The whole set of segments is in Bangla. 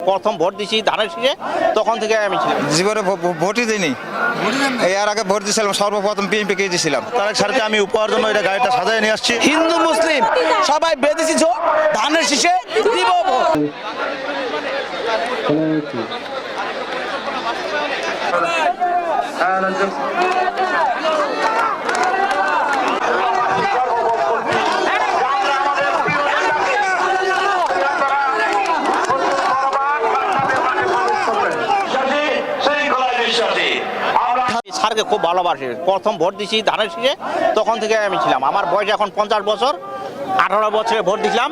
প্রথম ভোট দিছি ধানের শীষে, তখন থেকে আমি ছিলাম। জীবনে ভোটই দিইনি, এর আগে ভোট দিয়েছিলাম সর্বপ্রথম বিএনপিকে দিয়েছিলাম। তারেক স্যারকে আমি উপহার জন্য এটা গাড়িটা সাজায় নিয়ে আসছি। হিন্দু মুসলিম সবাই বেঁধেছি ধানের শীষে দিব ভোট। স্যারকে খুব ভালোবাসি, প্রথম ভোট দিছি ধানের শীষে, তখন থেকে আমি ছিলাম। আমার বয়স এখন 50 বছর, 18 বছরে ভোট দিছিলাম,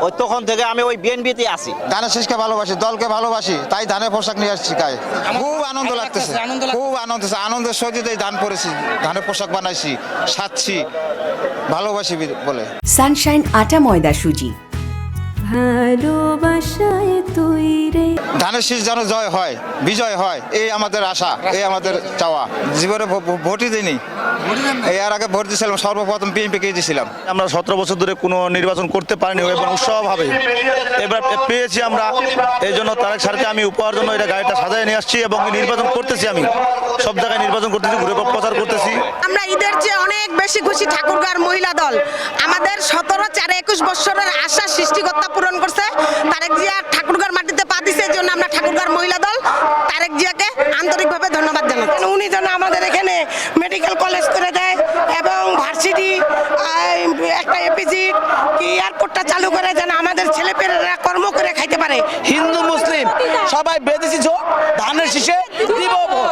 ওই তখন থেকে আমি ওই বিএনপিতে আছি। ধানের শীষকে ভালোবাসি, দলকে ভালোবাসি, তাই ধানের পোশাক নিয়ে আসছি গায়ে। খুব আনন্দ লাগতেছে, খুব আনন্দের সহিত এই ধান পরেছি, ধানের পোশাক বানাইছি, সাজছি, ভালোবাসি বলে। সানশাইন আটা ময়দা সুজি, ভালোবাসায় তৈরি। ধানের শীষ যেন জয় হয়, বিজয় হয়, এই আমাদের আশা, এই আমাদের চাওয়া। জীবনে ভোটই দিইনি, এর আগে ভোট দিয়েছিলাম সর্বপ্রথম বিএনপিকে দিয়েছিলাম। আমরা 17 বছর ধরে কোনো নির্বাচন করতে পারিনি এবং উৎসাহভাবে এবার পেয়েছি আমরা। এই জন্য তারেক স্যারকে আমি উপহার জন্য এটা গাড়িটা সাজায় নিয়ে আসছি এবং নির্বাচন করতেছি। আমি সব জায়গায় নির্বাচন করতেছি, ঘুরে প্রচার করতেছি। আমরা ঈদের চেয়ে অনেক বেশি খুশি ঠাকুরগাঁর মহিলা দল আমাদের 17-4-21 বছরের আশা সৃষ্টিকর্তা পূরণ করছে। তারেক জিয়া ঠাকুরগাঁর মাটিতে পা দিছে, এই জন্য আমরা ঠাকুরগাঁর মহিলা দল তারেক জিয়াকে আন্তরিকভাবে ধন্যবাদ জানাচ্ছি। উনি যেন আমাদের এখানে মেডিকেল কলেজ করে দেয় এবং ভার্সিটি, একটা এপিজি এয়ারপোর্টটা চালু করে, যেন আমাদের ছেলেপেলেরা কর্ম করে খাইতে পারে। হিন্দু মুসলিম সবাই বেঁধেছি ধানের শীষে দিব ভোট।